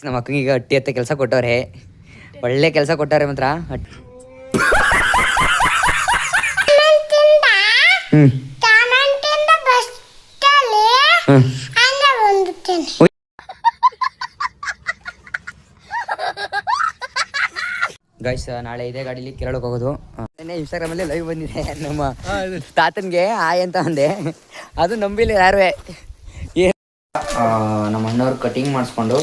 ನಮ್ಮ ಅಕ್ಕಂಗೆ ಈಗ ಹಟ್ಟಿ ಹತ್ತೆ ಕೆಲಸ ಕೊಟ್ಟವ್ರೆ, ಒಳ್ಳೆ ಕೆಲಸ ಕೊಟ್ಟವ್ರೆ ಮಾತ್ರ. ಗೈಸ್ ನಾಳೆ ಇದೇ ಗಾಡೀಲಿ ಕೇರಳಕ್ಕೆ ಹೋಗೋದು. ಇನ್ಸ್ಟಾಗ್ರಾಮಲ್ಲಿ ಲೈವ್ ಬಂದಿದೆ, ನಮ್ಮ ತಾತನ್ಗೆ ಆಯ್ ಅಂತ ಅಂದೆ, ಅದು ನಂಬಿಲ್ಲ ಯಾರು. ನಮ್ಮ ಅಣ್ಣವ್ರು ಕಟಿಂಗ್ ಮಾಡಿಸ್ಕೊಂಡು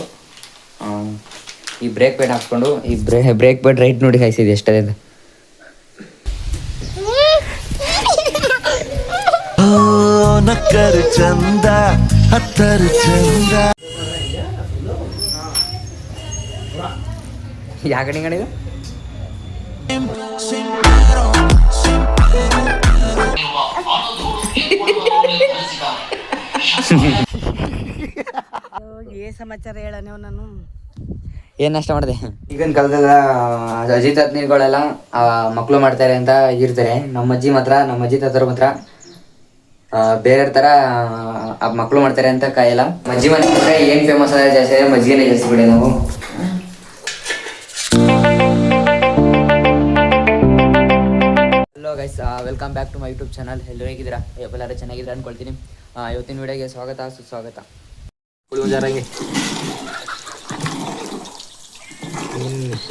ಈ ಬ್ರೇಕ್ ಪ್ಯಾಡ್ ಹಾಕ್ಸ್ಕೊಂಡು, ಈ ಬ್ರೇಕ್ ಪ್ಯಾಡ್ ರೈಟ್ ನೋಡಿ ಹಾಯಿಸಿದೆ ಎಷ್ಟದೇ ಅಂತ. ಚಂದ ಹತ್ತರ ಚಂದ ಯಾವ ಗಡಿ ಗಣಿದು ಸಮಾಚಾರ ಹೇಳನೆ ನಾನು ಏನ್ ನಷ್ಟ ಮಾಡಿದೆ. ಈಗಿನ ಕಾಲದಲ್ಲ ಅಜ್ಜಿ ತಾತನಿಗಳೆಲ್ಲ ಮಕ್ಕಳು ಮಾಡ್ತಾರೆ ಅಂತ ಇರ್ತಾರೆ. ನಮ್ಮ ಅಜ್ಜಿ ತಾತರು ಮಾತ್ರ ಬೇರೆ ತರ ಮಕ್ಕಳು ಮಾಡ್ತಾರೆ ಅಂತ ಕಾಯಲ್ಲ. ಮಜ್ಜಿ ಮನೆ ಏನ್ ಫೇಮಸ್ ಆದ್ರೆ ಜಾಸ್ತಿ ಮಜ್ಜಿಗೆನೇ ಜಾಸ್ತಿ ಬಿಡಿ ನಾವು. Hello guys, welcome back to my YouTube channel. ಎಲ್ಲರೂ ಹೇಗಿದ್ದೀರಾ? ಎಲ್ಲರೂ ಚೆನ್ನಾಗಿದ್ದೀರಾ ಅನ್ಕೊಳ್ತೀನಿ. ಇವತ್ತಿನ ವಿಡಿಯೋಗೆ ಸ್ವಾಗತ ಸುಸ್ವಾಗತ.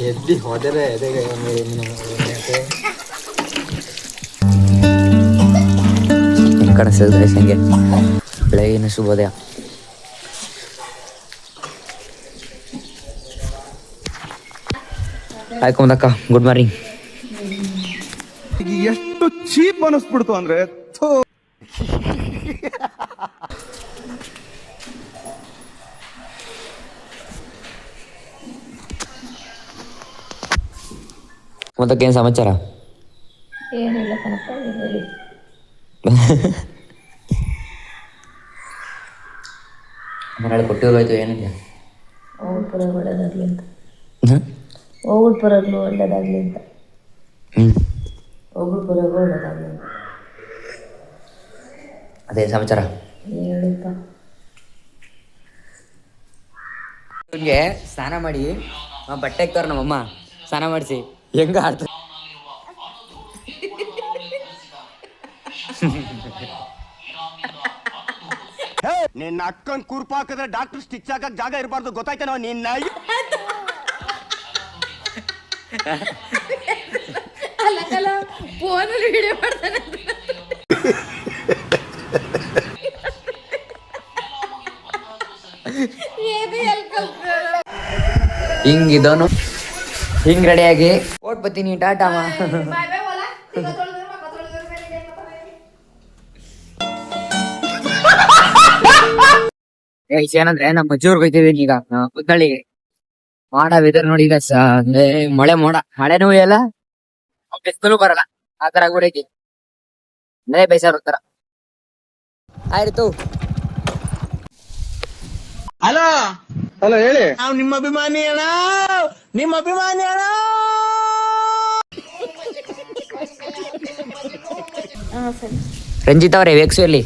ಎದ್ದಿ ಹೋದರೆ ಕಾಣಿಸ್ತಿದ್ರೆ ಸಂಗೆ ಬೆಳಗಿನ ಶುಭೋದಯ. ಆಯ್ಕೊಂದಕ್ಕ ಗುಡ್ ಮಾರ್ನಿಂಗ್. ಎಷ್ಟು ಚೀಪ್ ಅನಿಸ್ಬಿಡ್ತು ಅಂದ್ರೆ ಮೊದಕ್ಕೆ ಏನು ಸಮಾಚಾರ? ಏನಿಲ್ಲ ಕಣಪ್ಪ, ಹೇಳಿ. ಮನೆಯಲ್ಲಿ ಕೊಟ್ಟಿರೋಯ್ತು ಏನಿಲ್ಲ. ಹೋಗ್ಬಿಟ್ಟು ಪರವಾಗಿ ಒಳ್ಳೇದಾಗಲಿ ಅಂತ. ಹೋಗ್ಬಿಟ್ಟು ಪರವಾಗ್ಲೂ ಒಳ್ಳೇದಾಗಲಿ ಅಂತ. ಹೋಗ್ಬಿಟ್ಟು ಪರವಾಗಿ ಒಳ್ಳೇದಾಗಲಿ ಅಂತ. ಅದೇ ಸಮಾಚಾರ ಹೇಳಿಪ್ಪ. ನಿಮಗೆ ಸ್ನಾನ ಮಾಡಿ ಬಟ್ಟೆ ಹಾಕ್ತಾರ ನಮ್ಮಮ್ಮ, ಸ್ನಾನ ಮಾಡಿಸಿ ಹೆಂಗ ಆಡ್ತಾರೆ. ನಿನ್ನ ಅಕ್ಕನ್ ಕುರ್ಪ ಹಾಕಿದ್ರೆ ಡಾಕ್ಟರ್ ಸ್ಟಿಚ್ ಹಾಕಕ್ ಜಾಗ ಇರಬಾರ್ದು, ಗೊತ್ತಾಯ್ತೇನೋ ನಿನ್ನ. ಫೋನಲ್ಲಿ ವಿಡಿಯೋ ಮಾಡ್ತಾನೆ. ಹಿಂಗಿದವನು ಹಿಂಗ್ ರೆಡಿಯಾಗಿ ಓಟ್ ಬತ್ತೀನಿ ಟಾಟಾಮ. ಏನಂದ್ರೆ ನಮ್ಮ ಅಜ್ಜಿಯವ್ರಿಗೆ ಹೋಯ್ತಿದ್ದೀನಿ ಈಗ ಕುತ್ತಳಿಗೆ. ಮಾಡ ವೆದರ್ ನೋಡಿ ಈಗ ಮಳೆನೂ ಇಲ್ಲ, ಬಿಸಿಲು ಬರಲ್ಲ, ಆ ತರ ಆಗ್ಬಿಡೈತಿ. ಮಳೆ ಬೇಸಾರ ತರ ಆಯ್ತು. ಹಲೋ ಹಲೋ ಹೇಳಿ. ನಾವು ನಿಮ್ಮ ಅಭಿಮಾನಿ ಅಣ್ಣ, ನಿಮ್ಮ ಅಭಿಮಾನಿ ಅಣ್ಣ. ರಂಜಿತ್ ಅವ್ರೆ ವೇಕ್ಸು ಎಲ್ಲಿ?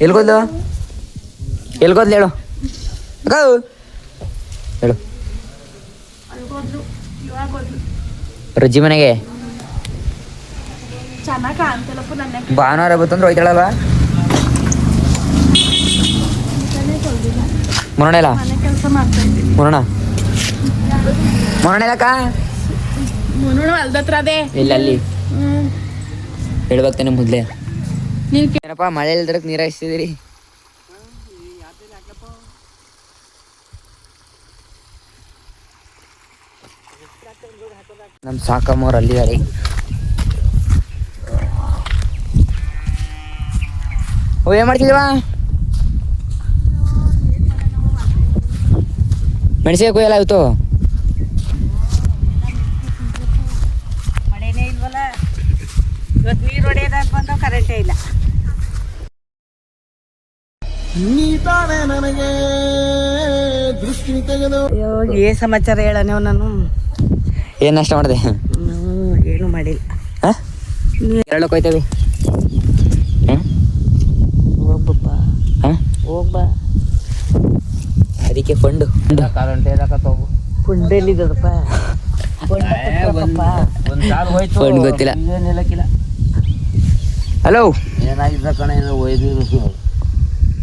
ಎಲ್ಗೋದ್ಲು ಹೇಳು ಹೇಳು. ರಜ್ಜಿ ಮನೆಗೆ ಭಾನುವಾರ ಬತ್ತಂದ್ರೆ ಹೋಯ್ತಾಳಲ್ವಾ? ಮೊರಣ ಮೊರಣೆಲಕ್ಕ ಇಲ್ಲ ಅಲ್ಲಿ ಹೇಳ್ಬೇಕು ತಾನೆ ಮೊದ್ಲೇ. ಏನಪ್ಪ ಮಳೆ ಇಲ್ದರಕ್ ನೀರ ಹಾಯಿಸ್ತಿದ್ದೀರಿ? ನಮ್ ಸಾಕಮ್ಮವ್ರು ಅಲ್ಲಿದ್ದಾರೆ. ಓ ಏನ್ ಮಾಡ್ತಿದ್ವಾ? ಮೆಣಸಿಗೆ ಕೊಯ್ಯಲ್ಲ ಆಯ್ತು. ಮಳೆನೇ ಇಲ್ವಲ್ಲ, ಇವತ್ತು ನೀರು ಹೊಡೆಯೋದಾಗ ಬಂದು ಕರೆಂಟೇ ಇಲ್ಲ. ನನಗೆ ದೃಷ್ಟಿ ತೆಗೆದು. ಅಯ್ಯೋ ಏನ್ ಸಮಾಚಾರ ಹೇಳನೆ ನಾನು. ಏನ್ ನಷ್ಟ ಮಾಡಿದೆ? ಏನು ಮಾಡಿಲ್ಲ. ಕೇರಳಕ್ಕೆ ಹೋಯ್ತೇವೆ. ಹೋಗ್ಬಪ್ಪ, ಹೋಗ್ಬಾ. ಅದಕ್ಕೆ ಏಕೆ ಫಂಡು ಫುಡ್ ಎಲ್ಲಿದ್ದದಪ್ಪ ಫಂಡ್ ಗೊತ್ತಿಲ್ಲ. ಹಲೋ ಏನಾಗಿದ್ದ ಕಣೆ ಒಯ್ದು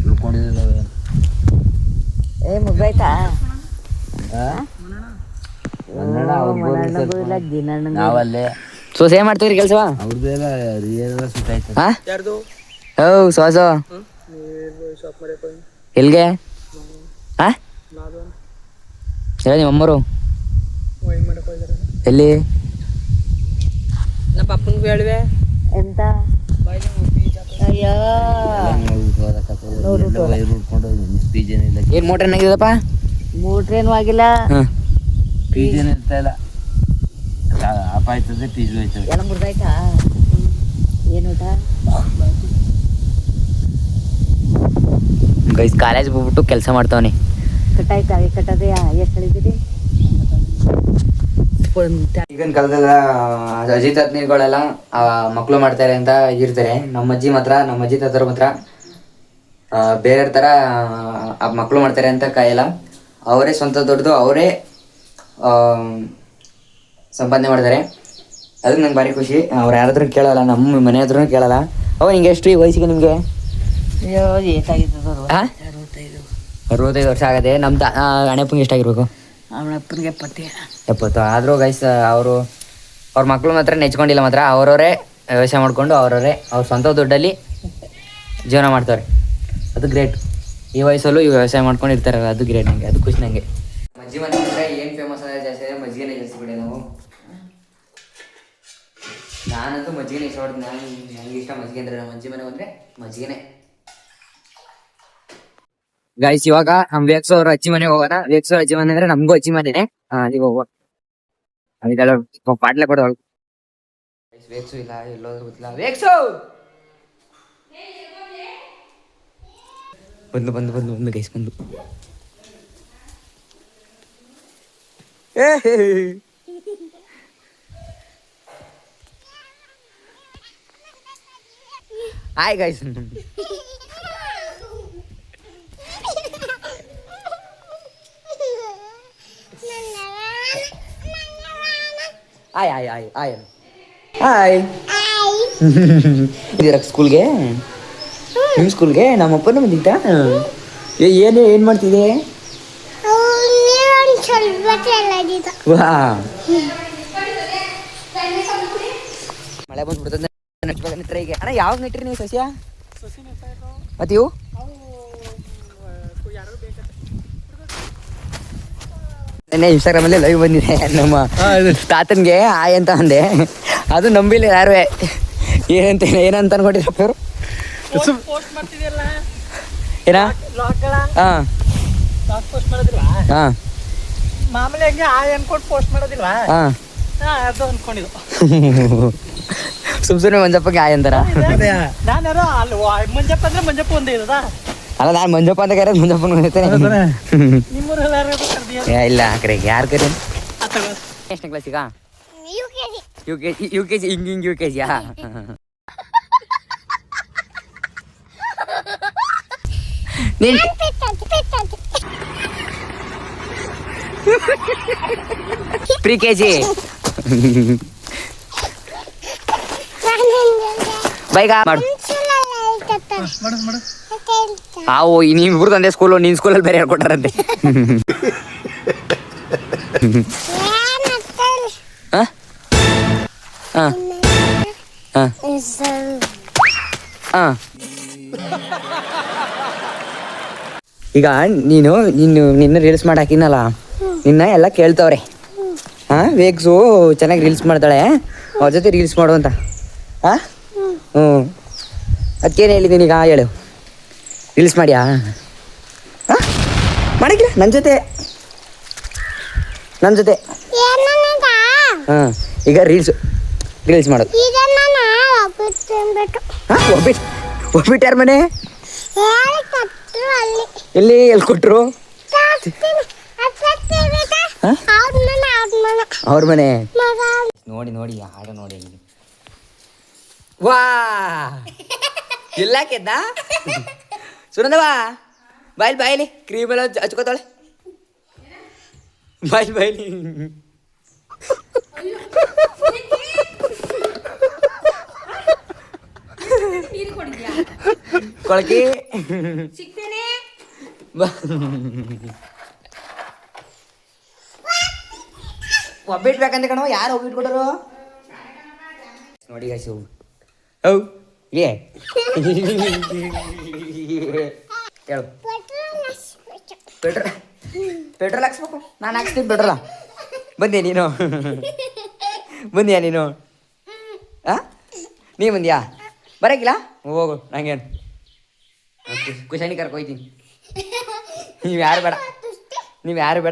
ಉಳ್ಕೊಂಡಿದ್ದಾವೆ. ಮುಗ್ದಾಯ್ತಾ ನಾವಲ್ಲೇ ಸೋಸೆ ಏನ್ ಮಾಡ್ತೀರಿ ಕೆಲ್ಸವಾ? ಅವ್ರದ್ದೆಲ್ಲ ರಿಯಲ್ ಸುತ್ತಾಯ್ತು. ಹಾ ಓ ಸೋಸ ಎಲ್ಗೆ ಹಾ ಹೇಳ ನಿಮ್ಮ ಅಮ್ಮರು ಎಲ್ಲಿ? ನಮ್ಮ ಪಪ್ಪಂಗೆ ಹೇಳುವೆ ಎಂತ ಅಯ್ಯೋ ಏನ್ ಮೋಟರ್ ಏನಾಗಿದಪ್ಪ? ಮೋಟ್ರೇನು ಆಗಿಲ್ಲ. ಫೀಸ್ ಏನು ಇರ್ತಾ ಇಲ್ಲ. ಆಫ್ ಆಯ್ತದೆ ಫೀಸ್ ಹೋಯ್ತದೆ. ಎಲ್ಲ ಮುಗ್ದಾಯ್ತಾ? ಏನು ಊಟ? ಗೈಸ್ ಕಾಲೇಜ್ ಹೋಗ್ಬಿಟ್ಟು ಕೆಲಸ ಮಾಡ್ತಾವನಿ. ಕಟ್ಟಾಯ್ತಾ? ಕಟ್ಟದೆ ಎಷ್ಟು ಹೇಳಿದ್ದೀರಿ? ಈಗಿನ ಕಾಲದಲ್ಲ ಅಜ್ಜಿ ತಾತನಿಗಳೆಲ್ಲ ಮಕ್ಕಳು ಮಾಡ್ತಾರೆ ಅಂತ ಇರ್ತಾರೆ. ನಮ್ಮ ಅಜ್ಜಿ ತಾತರು ಮಾತ್ರ ಬೇರೆ ಥರ ಮಕ್ಕಳು ಮಾಡ್ತಾರೆ ಅಂತ ಕಾಯಲ್ಲ. ಅವರೇ ಸ್ವಂತ ದೊಡ್ಡದು ಅವರೇ ಸಂಪಾದನೆ ಮಾಡ್ತಾರೆ. ಅದಕ್ಕೆ ನಂಗೆ ಭಾರಿ ಖುಷಿ. ಅವ್ರು ಯಾರಾದ್ರೂ ಕೇಳಲ್ಲ, ನಮ್ಮ ಮನೆ ಹತ್ರನೂ ಕೇಳಲ್ಲ. ನಿಂಗೆ ಎಷ್ಟು ಈ ವಯಸ್ಸಿಗೆ ನಿಮಗೆ? ಅಯ್ಯೋ ಏಟಾಗಿದ್ದು ಹಾಂ 65 ವರ್ಷ ಆಗದೆ. ನಮ್ಮ ಅಣ್ಣಪ್ಪಂಗೆ ಎಷ್ಟಾಗಿರ್ಬೇಕು? ಅವನಪ್ಪನಿಗೆ 70. ಆದರೂ ಗೈಸ್ ಅವ್ರ ಮಕ್ಕಳು ಮಾತ್ರ ನೆಚ್ಕೊಂಡಿಲ್ಲ. ಮಾತ್ರ ಅವರವರೇ ವ್ಯವಸಾಯ ಮಾಡಿಕೊಂಡು ಅವ್ರ ಸ್ವಂತ ದುಡ್ಡಲ್ಲಿ ಜೀವನ ಮಾಡ್ತಾರೆ. ಅದು ಗ್ರೇಟ್. ಈ ವಯಸ್ಸಲ್ಲೂ ಈ ವ್ಯವಸಾಯ ಮಾಡ್ಕೊಂಡು ಇರ್ತಾರಲ್ಲ, ಅದು ಗ್ರೇಟ್. ನನಗೆ ಅದು ಖುಷಿ. ನನಗೆ ಮಜ್ಜಿ ಮನೆ ಅಂದರೆ ಏನು ಫೇಮಸ್ ಅಂದರೆ ಜಾಸ್ತಿ ಅಂದರೆ ಮಜ್ಜಿಗೆನೇ ಜಾಸ್ತಿ ಬಿಡಿ. ನಾನಂತೂ ಮಜ್ಜಿಗೆನೇ ಇಷ್ಟಪಡ್ತೀನಿ. ನನಗೆ ಇಷ್ಟ ಮಜ್ಜಿಗೆ ಅಂದರೆ. ನಮ್ಮ ಅಜ್ಜಿ ಮನೆ ಅಂದರೆ ಮಜ್ಜಿಗೆನೇ. ಗೈಸ್ ಇವಾಗ ನಮ್ ವೇಕ್ಸು ಅವ್ರ ಅಜ್ಜಿ ಮನೆಗೆ ಹೋಗೋಣ. ವೇಕ್ಸು ಅಜ್ಜಿ ಮನೆ ಅಂದ್ರೆ ನಮಗೂ ಅಜ್ಜಿ ಮನೆನೇ. ಅಲ್ಲಿಗೆ ಹೋಗುವ. ಅದೆಲ್ಲ ಪಾಟ್ಲೆ ಕೊಡೋ ವೇಕ್ಸು ಇಲ್ಲ, ಎಲ್ಲೋದ್ರು ಗೊತ್ತಿಲ್ಲ. ವೇಕ್ಸು ಬಂದು ಗೈಸ್ ಬಂದು. Hi guys. ಹಾಯ್ ಸ್ಕೂಲ್ಗೆ? ನಿಮ್ಮ ಸ್ಕೂಲ್ಗೆ ನಮ್ಮ ಅಪ್ಪನ ಬಂದಿದ್ದ? ಏನು ಮಾಡ್ತಿದ್ದೆ? ವಾ ಮಳೆ ಬಂದ್ಬಿಡ್ತದೆ. ನೆಟ್ರಿಗೆ ಅಣ್ಣ ಯಾವಾಗ ನೆಟ್ರಿ ನೀವು ಸಸ್ಯ? ಮತ್ತು ಇವು ನೆನ್ನೆ ಇನ್ಸ್ಟಾಗ್ರಾಮಲ್ಲಿ ಲೈವ್ ಬಂದಿದೆ. ನಮ್ಮ ತಾತನ್ಗೆ ಆಯ್ ಅಂತ ಅಂದೆ, ಅದು ನಂಬಿಲ್ಲ ಯಾರು. ಏನಂತ ಅನ್ಕೊಂಡಿದ್ರಪ್ಪ ಇವರು? ಏನ? ಹಾಂ ಹಾಂ ಮಾಮೂಲಿ ಹಂಗೆ ಆಯ್ ಅನ್ಕೊಂಡು ಪೋಸ್ಟ್ ಮಾಡೋದಿಲ್ವಾ? ಹಾಂ ಅದು ಅನ್ಕೊಂಡಿದ್ದು. ಸುಮ್ಮನೆ ಮಂಜಪ್ಪಗೆ ಆಯ್ ಅಂತಾರ. ನಾನ್ಯಾರೋ ಅಲ್ಲಿ ಮಂಜಪ್ಪ ಅಂದ್ರೆ ಮಂಜಪ್ಪ ಒಂದೇ ಇರೋದಾ? ಅಲ್ಲ, ನಾನು ಮಂಜಪ್ಪ ಅಂತ ಕರೆಯೋದು ಮಂಜಪ್ಪನ ಇಲ್ಲ ಕರೆ ಯಾರು ಕರೆ? ಎಷ್ಟನೇ ಕ್ಲಾಸಿಗ? U K G. ಹಿಂಗೆ ಯು ಕೆ ಜಿಯಾ? Pre K G. ಬೈಗ ಮಾಡು. ಆವು ನೀವಿಬ್ರು ತಂದೆ ಸ್ಕೂಲು, ನಿನ್ ಸ್ಕೂಲಲ್ಲಿ ಬೇರೆ ಹೇಳ್ಕೊಟ್ಟಾರಂತೆ. ಈಗ ನಿನ್ನ ರೀಲ್ಸ್ ಮಾಡಿ ಹಾಕಿನಲ್ಲ, ನಿನ್ನ ಎಲ್ಲ ಕೇಳ್ತವ್ರೆ. ವೇಕ್ಸು ಚೆನ್ನಾಗಿ ರೀಲ್ಸ್ ಮಾಡ್ತಾಳೆ, ಅವ್ರ ಜೊತೆ ರೀಲ್ಸ್ ಮಾಡು ಅಂತ. ಅದಕ್ಕೇನು ಹೇಳಿದ್ದೀನಿ ಈಗ ಹೇಳು. ರೀಲ್ಸ್ ಮಾಡ್ಯಾ? ಮಾಡಿಲ್ಲ ನನ್ನ ಜೊತೆ. ಈಗ ರೀಲ್ಸ್ ಮಾಡೋದು. ಒಬ್ಬಿಟ್ಟು ಯಾರ ಮನೆ? ಎಲ್ಲಿ ಕೊಟ್ರು? ಅವ್ರ ಮನೆ. ನೋಡಿ ಹಾಡು ನೋಡಿ. ವಾ ಇಲ್ಲ ಕೆದ್ದ ಸುನಂದವಾ ಬಾಯಲ್ಲಿ ಕ್ರೀಮ್ ಎಲ್ಲ ಹಚ್ಕೋತಾಳೆ. ಬಾಯ್ ಬಾಯ್ ಕೊಳಕೆ ಸಿಗ್ತೇನೆ. ಒಬ್ಬಿಟ್ಟು ಬೇಕಂತ ಕಣೋ, ಯಾರು ಒಬ್ಬಿಟ್ಟು ಕೊಡೋರು ನೋಡಿ ಗಾಯ್ಸ್. ಹೌ ಏ ಹೇಳು. ಪೆಟ್ರೋಲ್ ಹಾಕ್ಸ್ಬೇಕು. ನಾನು ಹಾಕ್ಸ್ತೀನಿ ಪೆಟ್ರೋಲ. ಬಂದ್ಯಾ ನೀನು? ಬಂದ್ಯಾ ನೀನು? ನೀ ಬಂದ್ಯಾ? ಬರೋಕಿಲ್ಲ? ಹೋಗು, ನಂಗೇನು ಕುಶಾನಿ ಕರ್ಕೊಯ್ತೀನಿ. ನೀವು ಯಾರು ಬೇಡ,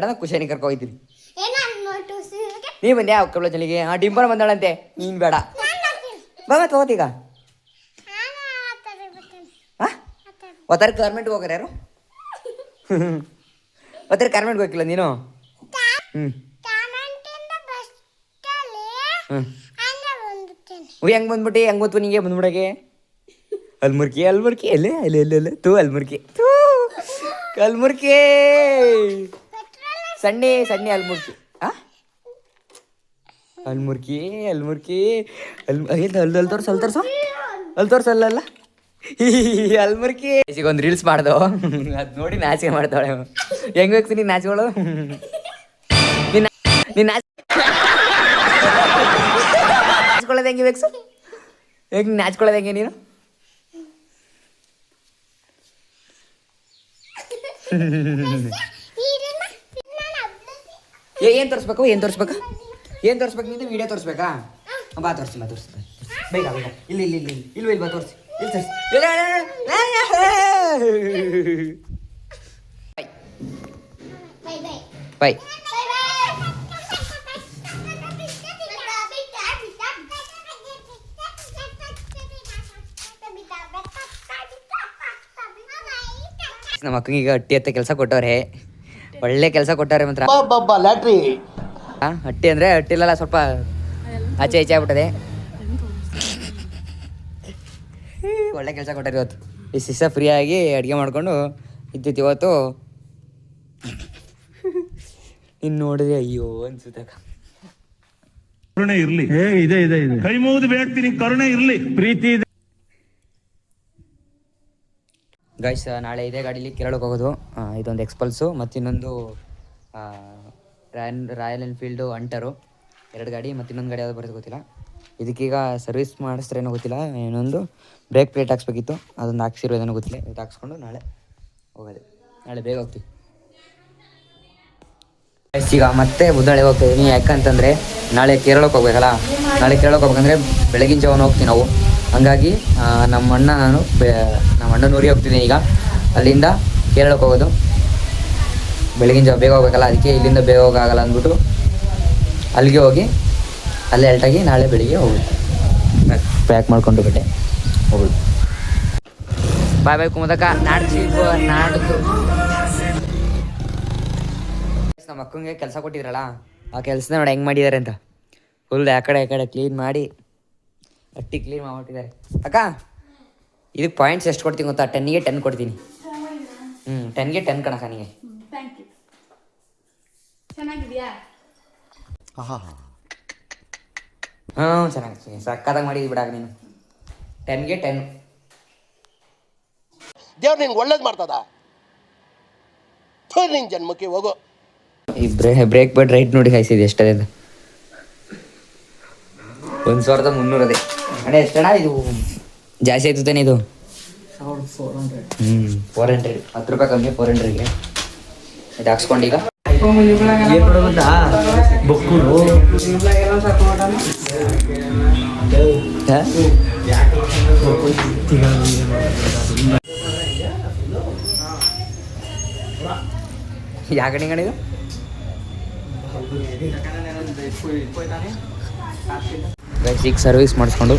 ನಾನು ಕುಶಾನಿ ಕರ್ಕೊಯ್ತೀನಿ. ನೀ ಬಂದ್ಯಾ ಕಬ್ಲ ಚಳಿಗೆ? ಡಿಂಪಲ್ ಬಂದಾಳಂತೆ, ನೀನು ಬೇಡ. ಬಾ ತಗೋತೀಗ. ಒತ್ತಾರೆ ಗೌರ್ಮೆಂಟ್ಗೆ ಹೋಗಾರ ಯಾರು? ಒತ್ತಾರೆ ಕಾರ್ಮೆಂಟ್ಗೆ ಹೋಗಿಲ್ಲ ನೀನು? ಹೆಂಗ್ ಬಂದ್ಬಿಟ್ಟು ಹೆಂಗ್ ಗೊತ್ತು ನಿಂಗೆ ಬಂದ್ಬಿಡಗೆ? ಅಲ್ಮುರ್ಕಿ ಅಲ್ಲೇ ಅಲ್ಲೇ ತೂ ಅಲ್ಮುರ್ಕಿ ಸಣ್ಣೆ ಅಲ್ಮುರ್ಕಿ. ಅಲ್ಮುರ್ಕಿ ಅಲ್ಲಿ ತೋರ್ಸಲ್ಲ ಅಲ್ಮುರ್ಕಿ. ಒಂದು ರೀಲ್ಸ್ ಮಾಡ್ದೋ, ಅದು ನೋಡಿ ನಾಚಿಕೆ ಮಾಡ್ತಾಳೆ. ಹೆಂಗ್ ಬೇಕು ನೀನು ನಾಚಿಗಳು? ನೀನು ನಾಚ್ಕೊಳ್ಳೋದು ಹೆಂಗೆ ಬೇಕು ಸರ್? ಹೆಂಗೆ ನಾಚ್ಕೊಳ್ಳೋದು ಹೆಂಗೆ ನೀನು? ಏನು ತೋರಿಸ್ಬೇಕು ನಿಂದು? ವಿಡಿಯೋ ತೋರಿಸ್ಬೇಕಾ? ಬಾ ತೋರಿಸಿ ಬೇಗ ಇಲ್ಲಿ ಬಾ ತೋರಿಸಿ. ಬೈ ನಮ್ಮ ಅಕ್ಕಂಗೆ ಈಗ ಹಟ್ಟಿ ಹತ್ತ ಕೆಲಸ ಕೊಟ್ಟವ್ರೆ. ಒಳ್ಳೆ ಕೆಲಸ ಕೊಟ್ಟವ್ರೆ ಮಾತ್ರ. ಲ್ಯಾಟ್ರಿ ಹಟ್ಟಿ ಅಂದರೆ ಹಟ್ಟಿಲೆಲ್ಲ ಸ್ವಲ್ಪ ಆಚೆ ಈಚೆ ಆಗ್ಬಿಟ್ಟದೆ. ಒಳ್ಳೆ ಕೆಲಸ ಕೊಟ್ಟಾರೆ ಇವತ್ತು. ಈ ಸಿಸ ಫ್ರೀಯಾಗಿ ಅಡುಗೆ ಮಾಡ್ಕೊಂಡು ಇದ್ದಿತ್ತು ಇವತ್ತು. ಇನ್ನು ನೋಡಿದ್ರೆ ಅಯ್ಯೋ ಅನ್ಸುತ್ತೆ. ಕರುಣೆ ಇರ್ಲಿ. ಇದೆ ಕೈ ಮುಗಿದು ಬೇಡ್ತೀನಿ, ಕರುಣೆ ಇರ್ಲಿ, ಪ್ರೀತಿ ಇದೆ. ಗೈಸ್, ನಾಳೆ ಇದೇ ಗಾಡೀಲಿ ಕೇರಳಕ್ಕೆ ಹೋಗೋದು. ಇದೊಂದು ಎಕ್ಸ್ಪಲ್ಸು ಮತ್ತು ಇನ್ನೊಂದು ರಾಯಲ್ ಎನ್ಫೀಲ್ಡು ಅಂಟರು, 2 ಗಾಡಿ. ಮತ್ತು ಇನ್ನೊಂದು ಗಾಡಿ ಯಾವ್ದು ಬರೋದು ಗೊತ್ತಿಲ್ಲ. ಇದಕ್ಕೀಗ ಸರ್ವಿಸ್ ಮಾಡಿಸ್ತಾರೇನೋ ಗೊತ್ತಿಲ್ಲ. ಇನ್ನೊಂದು ಬ್ರೇಕ್ ಪ್ಲೇಟ್ ಹಾಕ್ಸ್ಬೇಕಿತ್ತು, ಅದೊಂದು ಹಾಕ್ಸಿರೋದೇನೋ ಗೊತ್ತಿಲ್ಲ. ಇದು ಹಾಕ್ಸ್ಕೊಂಡು ನಾಳೆ ಹೋಗೋದು. ನಾಳೆ ಬೇಗ ಹೋಗ್ತೀವಿ. ಈಗ ಮತ್ತೆ ಬುದ್ಧಳ್ಳಿಗೆ ಹೋಗ್ತಾಯಿದ್ದೀನಿ. ಯಾಕಂತಂದರೆ ನಾಳೆ ಕೇರಳಕ್ಕೆ ಹೋಗ್ಬೇಕಲ್ಲ. ನಾಳೆ ಕೇರಳಕ್ಕೆ ಹೋಗ್ಬೇಕಂದ್ರೆ ಬೆಳಗಿನ ಜಾವನ ಹೋಗ್ತೀವಿ ನಾವು. ಹಂಗಾಗಿ ನಮ್ಮ ಅಣ್ಣನ ಊರಿಗೆ ಹೋಗ್ತಿದ್ದೀನಿ ಈಗ. ಅಲ್ಲಿಂದ ಕೇರಳಕ್ಕೆ ಹೋಗೋದು. ಬೆಳಗಿನ ಜಾವ ಬೇಗ ಹೋಗ್ಬೇಕಲ್ಲ, ಅದಕ್ಕೆ ಇಲ್ಲಿಂದ ಬೇಗ ಹೋಗೋಕ್ಕಾಗಲ್ಲ ಅಂದ್ಬಿಟ್ಟು ಅಲ್ಲಿಗೆ ಹೋಗಿ ಅಲ್ಲೇ ಎಲ್ಟಾಗಿ ನಾಳೆ ಬೆಳಿಗ್ಗೆ ಹೋಗೋದು. ಪ್ಯಾಕ್ ಮಾಡ್ಕೊಂಡು ಬಿಟ್ಟೆ ಹೋಗೋದು. ಬಾಯ್ ಕುಮದಕ್ಕ. ನಾಡ್ದು ನಮ್ಮ ಅಕ್ಕಂಗೆ ಕೆಲಸ ಕೊಟ್ಟಿದ್ರಲ್ಲ, ಆ ಕೆಲಸ ನೋಡಿ ಹೆಂಗೆ ಮಾಡಿದ್ದಾರೆ ಅಂತ. ಫುಲ್ ಆ ಕಡೆ ಕ್ಲೀನ್ ಮಾಡಿ ಹಟ್ಟಿ ಕ್ಲೀನ್ ಮಾಡಿಬಿಟ್ಟಿದ್ದಾರೆ. ಅಕ್ಕ, ಇದಕ್ಕೆ ಪಾಯಿಂಟ್ಸ್ ಎಷ್ಟು ಕೊಡ್ತೀನಿ ಗೊತ್ತಾ? 10ಗೆ 10 ಕೊಡ್ತೀನಿ. 10ಗೆ 10 ಕಣಕ್ಕ ನಿಮಗೆ. ಚೆನ್ನಾಗಿ ಸಕ್ಕತ್ತಾಗಿ ಮಾಡಿದ್ವಿ ಬಿಡಾಗ ನೀನು. 10ಗೆ 10. ದೇವ್ರು ನಿನ್ಗೆ ಒಳ್ಳೇದು ಮಾಡ್ತದ. ನಿನ್ ಜನ್ಮಕ್ಕೆ ಹೋಗೋ. ಈ ಬ್ರೇಕ್ ಬಡ್ ರೈಟ್ ನೋಡಿ ಕಾಯಿಸಿದೆ ಎಷ್ಟದೆ ಅಂತ. 1300 ಅದೇ ಅಣ್ಣ. ಎಷ್ಟಣ್ಣ ಇದು? ಜಾಸ್ತಿ ಆಯ್ತು ತಾನೆ ಇದು? 400. 10 ರೂಪಾಯಿ ಕಮ್ಮಿ 400ಗೆ ಇದು ಹಾಕ್ಸ್ಕೊಂಡು ಈಗ ಯಾವ ಗಡಿ ಗಣಿದು ಈಗ ಸರ್ವಿಸ್ ಮಾಡಿಸ್ಕೊಂಡು